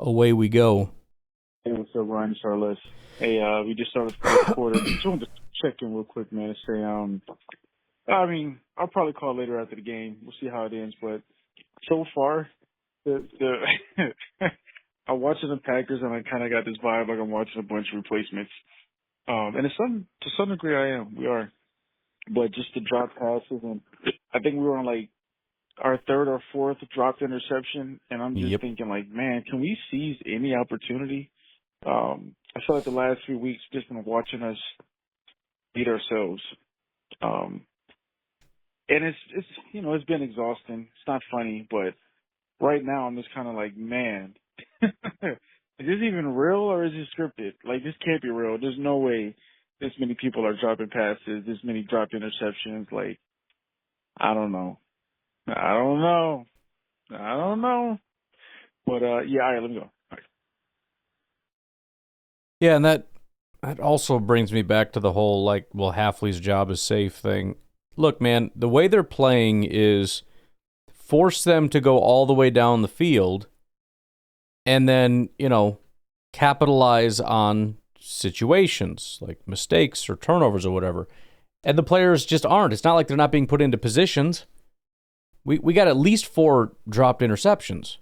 away we go. Hey, what's up, Ryan Charles? Hey, we just started the fourth quarter. Just wanted to check in real quick, man, and say, I'll probably call later after the game. We'll see how it ends, but so far, I'm watching the Packers, and I kind of got this vibe like I'm watching a bunch of replacements. And to some degree I am. We are. But just the drop passes, and I think we were on like our 3rd or 4th dropped interception, and I'm just thinking like, man, can we seize any opportunity? I feel like the last few weeks just been watching us beat ourselves. And it's it's been exhausting. It's not funny, but right now I'm just kind of like, man, is this even real or is it scripted? Like, this can't be real. There's no way this many people are dropping passes, this many dropped interceptions. Like, I don't know. But, yeah, all right, let me go. All right. Yeah, and that also brings me back to the whole, Hafley's job is safe thing. Look, man, the way they're playing is force them to go all the way down the field and then, capitalize on situations like mistakes or turnovers or whatever. And the players just aren't. It's not like they're not being put into positions. We got at least 4 dropped interceptions.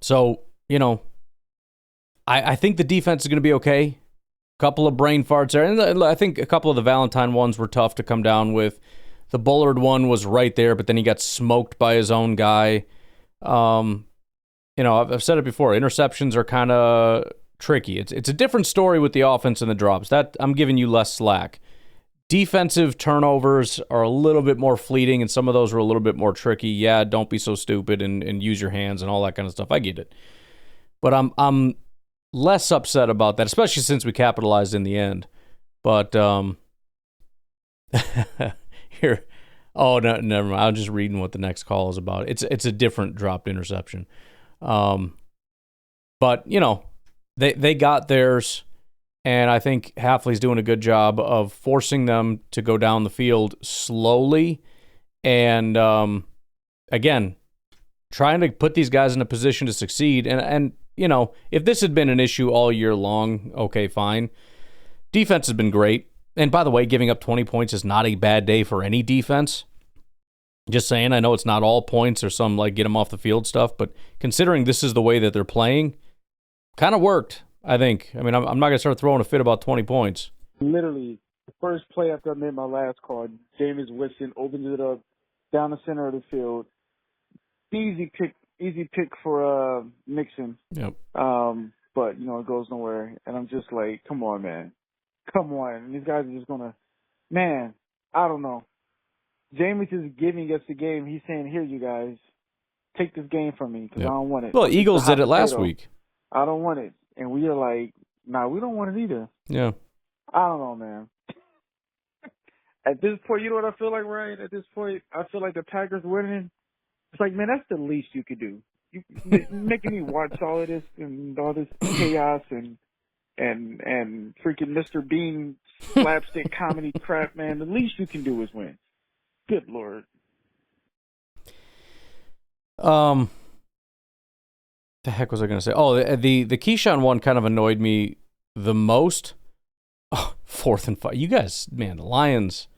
So, I think the defense is going to be okay. A couple of brain farts there. And I think a couple of the Valentine ones were tough to come down with. The Bullard one was right there, but then he got smoked by his own guy. I've said it before. Interceptions are kind of tricky. It's a different story with the offense and the drops. That I'm giving you less slack. Defensive turnovers are a little bit more fleeting, and some of those are a little bit more tricky. Yeah, don't be so stupid and use your hands and all that kind of stuff. I get it. But I'm less upset about that, especially since we capitalized in the end. But here, oh no, never mind. I'm just reading what the next call is about. It's a different dropped interception. But they got theirs, and I think Hafley's doing a good job of forcing them to go down the field slowly and again, trying to put these guys in a position to succeed. And you know, if this had been an issue all year long, okay, fine. Defense has been great. And by the way, giving up 20 points is not a bad day for any defense. Just saying, I know it's not all points or some like get them off the field stuff, but considering this is the way that they're playing, kind of worked, I think. I mean, I'm not going to start throwing a fit about 20 points. Literally, the first play after I made my last call, Jameis Winston opens it up down the center of the field. Easy pick for Mixon. Yep. But, you know, it goes nowhere. And I'm just like, come on, man. Come on. And these guys are just going to, man, I don't know. Jameis is giving us the game. He's saying, here, you guys, take this game from me because I don't want it. Well, Eagles did it last week. I don't want it. And we are like, nah, we don't want it either. Yeah. I don't know, man. At this point, you know what I feel like, Ryan? At this point, I feel like the Packers winning. It's like, man, that's the least you could do. You making me watch all of this and all this chaos and freaking Mr. Bean slapstick comedy crap, man. The least you can do is win. Good Lord. The heck was I going to say? Oh, the Keyshawn one kind of annoyed me the most. Oh, 4th and 5. You guys, man, the Lions.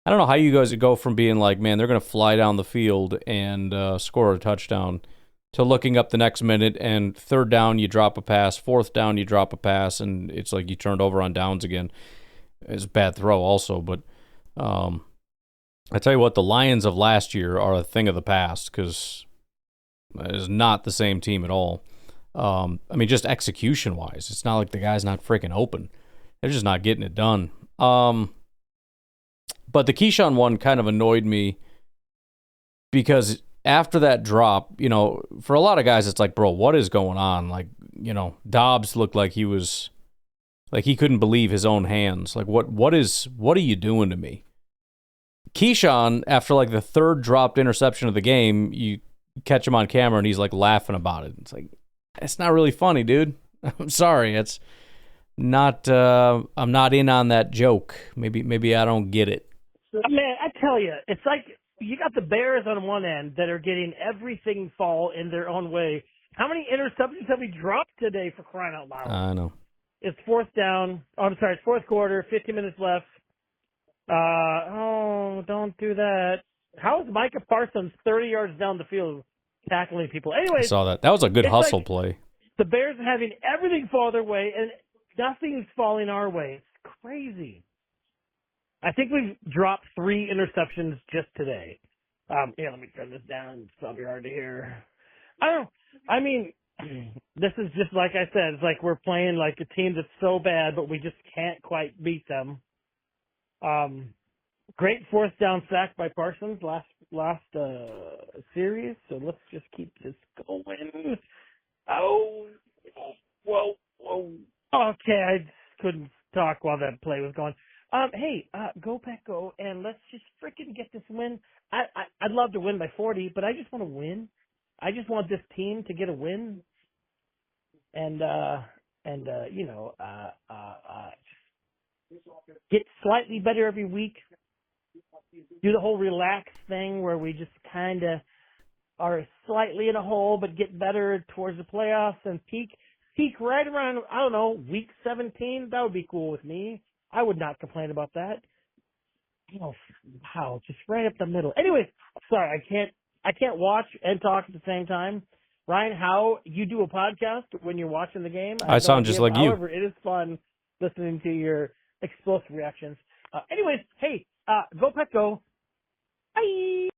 I don't know how you guys go from being like, man, they're going to fly down the field and score a touchdown to looking up the next minute and 3rd down, you drop a pass. 4th down, you drop a pass, and it's like you turned over on downs again. It's a bad throw also, but I tell you what, the Lions of last year are a thing of the past because it is not the same team at all. I mean, just execution-wise, it's not like the guy's not freaking open. They're just not getting it done. But the Keyshawn one kind of annoyed me because after that drop, you know, for a lot of guys, it's like, bro, what is going on? Like, you know, Dobbs looked like he was, like he couldn't believe his own hands. Like, what are you doing to me? Keyshawn, after like the 3rd dropped interception of the game, you catch him on camera and he's like laughing about it. It's like, it's not really funny, dude. I'm sorry. It's not, I'm not in on that joke. Maybe I don't get it. Man, I tell you, it's like you got the Bears on one end that are getting everything fall in their own way. How many interceptions have we dropped today, for crying out loud? I know. It's 4th down. Oh, I'm sorry, it's 4th quarter, 50 minutes left. Don't do that. How is Micah Parsons 30 yards down the field tackling people? Anyways, I saw that. That was a good hustle play. The Bears are having everything fall their way, and nothing's falling our way. It's crazy. I think we've dropped 3 interceptions just today. Yeah, let me turn this down. It's probably hard to hear. I mean, this is just like I said. It's like we're playing like a team that's so bad, but we just can't quite beat them. Great 4th down sack by Parsons last series. So let's just keep this going. Oh, whoa. Okay, I just couldn't talk while that play was going. Hey, go Pack go, and let's just freaking get this win. I'd love to win by 40, but I just want to win. I just want this team to get a win, and you know, get slightly better every week. Do the whole relax thing where we just kind of are slightly in a hole, but get better towards the playoffs and peak right around, I don't know, week 17. That would be cool with me. I would not complain about that. Oh, wow, just right up the middle. Anyways, sorry, I can't watch and talk at the same time. Ryan, how you do a podcast when you're watching the game? I sound just like you. However, it is fun listening to your explosive reactions. Anyways, hey, go Pack go. Bye.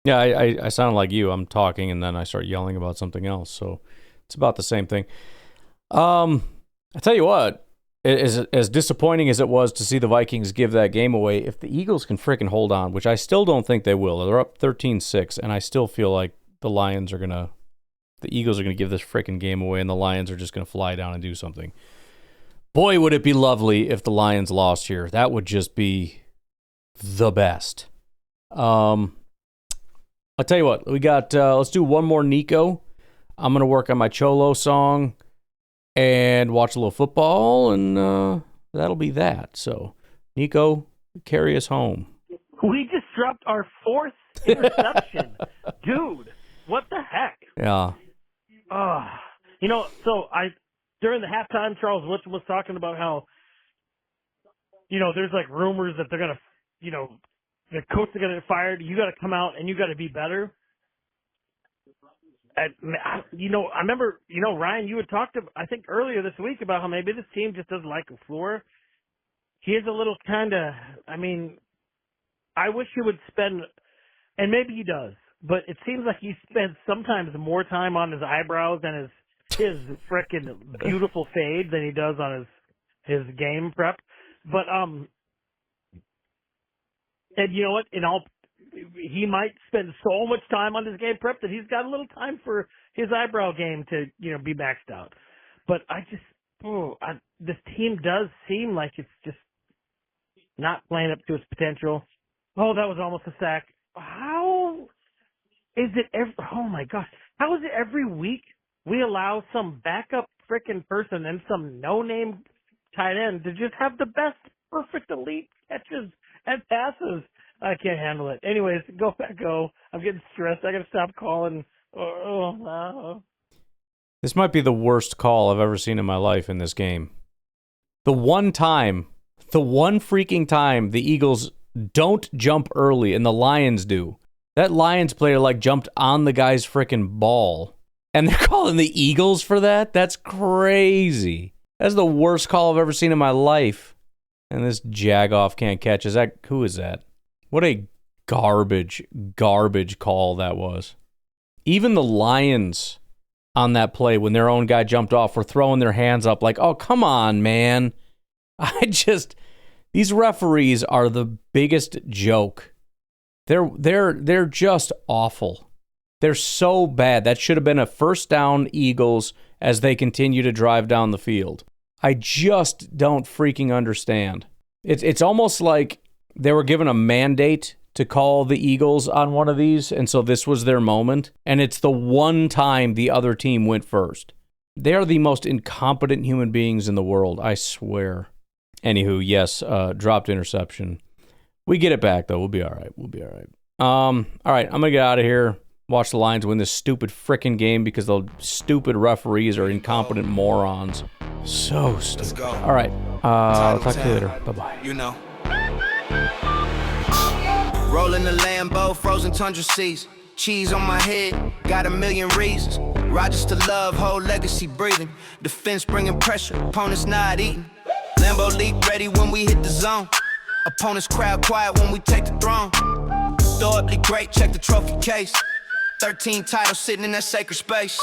Yeah, I sound like you. I'm talking and then I start yelling about something else. So it's about the same thing. I tell you what, as disappointing as it was to see the Vikings give that game away, if the Eagles can freaking hold on, which I still don't think they will. They're up 13-6, and I still feel like the Eagles are going to give this freaking game away, and the Lions are just going to fly down and do something. Boy, would it be lovely if the Lions lost here. That would just be the best. I'll tell you what, we got, let's do one more Nico. I'm going to work on my Cholo song and watch a little football, and that'll be that. So, Nico, carry us home. We just dropped our 4th interception. Dude, what the heck? Yeah. So during the halftime, Charles Woodson was talking about how, there's like rumors that they're going to, the coach is going to get fired. You got to come out and you got to be better. And, I remember, Ryan, you had talked, I think earlier this week about how maybe this team just doesn't like LaFleur. He is a little I wish he would spend, and maybe he does, but it seems like he spends sometimes more time on his eyebrows and his frickin' beautiful fade than he does on his game prep. But, and you know what? He might spend so much time on his game prep that he's got a little time for his eyebrow game to, be maxed out. But this team does seem like it's just not playing up to its potential. Oh, that was almost a sack. How is it oh my gosh. How is it every week we allow some backup frickin' person and some no-name tight end to just have the best perfect elite catches and passes? I can't handle it. Anyways, go. I'm getting stressed. I got to stop calling. This might be the worst call I've ever seen in my life in this game. The one freaking time the Eagles don't jump early and the Lions do. That Lions player jumped on the guy's freaking ball. And they're calling the Eagles for that? That's crazy. That's the worst call I've ever seen in my life. And this Jagoff can't catch. Who is that? What a garbage call that was. Even the Lions on that play, when their own guy jumped off, were throwing their hands up like, oh, come on, man. These referees are the biggest joke. They're just awful. They're so bad. That should have been a first down Eagles as they continue to drive down the field. I just don't freaking understand. It's almost like they were given a mandate to call the Eagles on one of these, and so this was their moment, and it's the one time the other team went first. They are the most incompetent human beings in the world, I swear. Anywho, yes, dropped interception. We get it back, though. We'll be all right. All right, I'm going to get out of here. Watch the Lions win this stupid frickin' game because the stupid referees are incompetent morons. So stupid. All right, I'll talk to you later. Bye-bye. Rolling the Lambo, frozen tundra seas. Cheese on my head, got a million reasons. Rodgers to love, whole legacy breathing. Defense bringing pressure, opponents not eating. Lambo leap ready when we hit the zone. Opponents crowd quiet when we take the throne. Thoroughly great, check the trophy case. 13 titles sitting in that sacred space.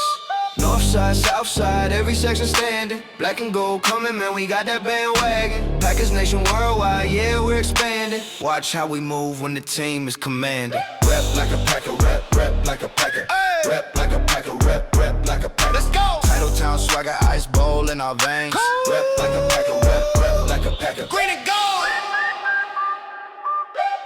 North side, south side, every section standing. Black and gold coming, man, we got that bandwagon. Packers nation worldwide, yeah, we're expanding. Watch how we move when the team is commanding. Rep like a packer, rep like a packer. Hey. Rep like a packer, rep like a packer. Let's go! Title town swagger, ice bowl in our veins. Cool. Rep like a packer, rep like a packer. Green and gold!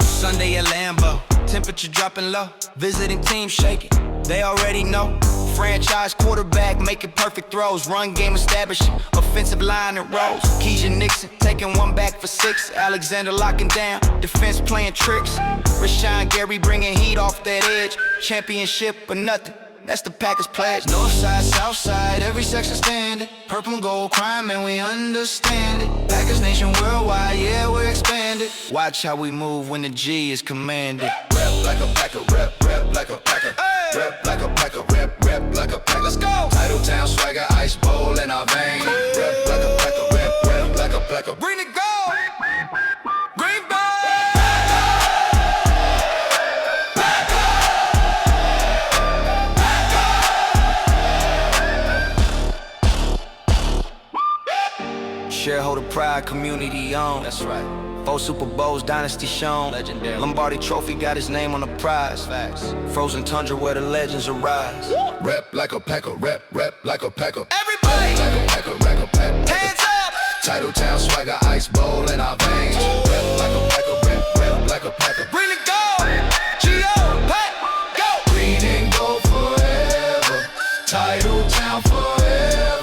Sunday at Lambeau, temperature dropping low. Visiting team shaking, they already know. Franchise quarterback making perfect throws. Run game establishing, offensive line and rolls. Keisha Nixon taking one back for 6. Alexander locking down, defense playing tricks. Rashawn Gary bringing heat off that edge. Championship or nothing, that's the Packers pledge. North side, south side, every section standing. Purple and gold crime and we understand it. Packers nation worldwide, yeah, we're expanded. Watch how we move when the G is commanded. Rep like a Packer, rep like a Packer. Hey. Rep like a Packer, rep like a Packer. Let's go! Title town swagger, ice bowl in our veins. Rep like a Packer, rep like a Packer. Bring it go! Green Bay! Shareholder pride, community owned. That's right. 4 Super Bowls, dynasty shown. Legendary. Lombardi Trophy got his name on the prize. Facts. Frozen tundra where the legends arise. Woo! Rep like a Packer, rep like a Packer. Everybody! Rep like a Packer. Hands up! Title town swagger, ice bowl in our veins. Rep like a Packer, rep like a Packer. Bring it go! G.O. Pack, go! Green and gold forever. Title town forever.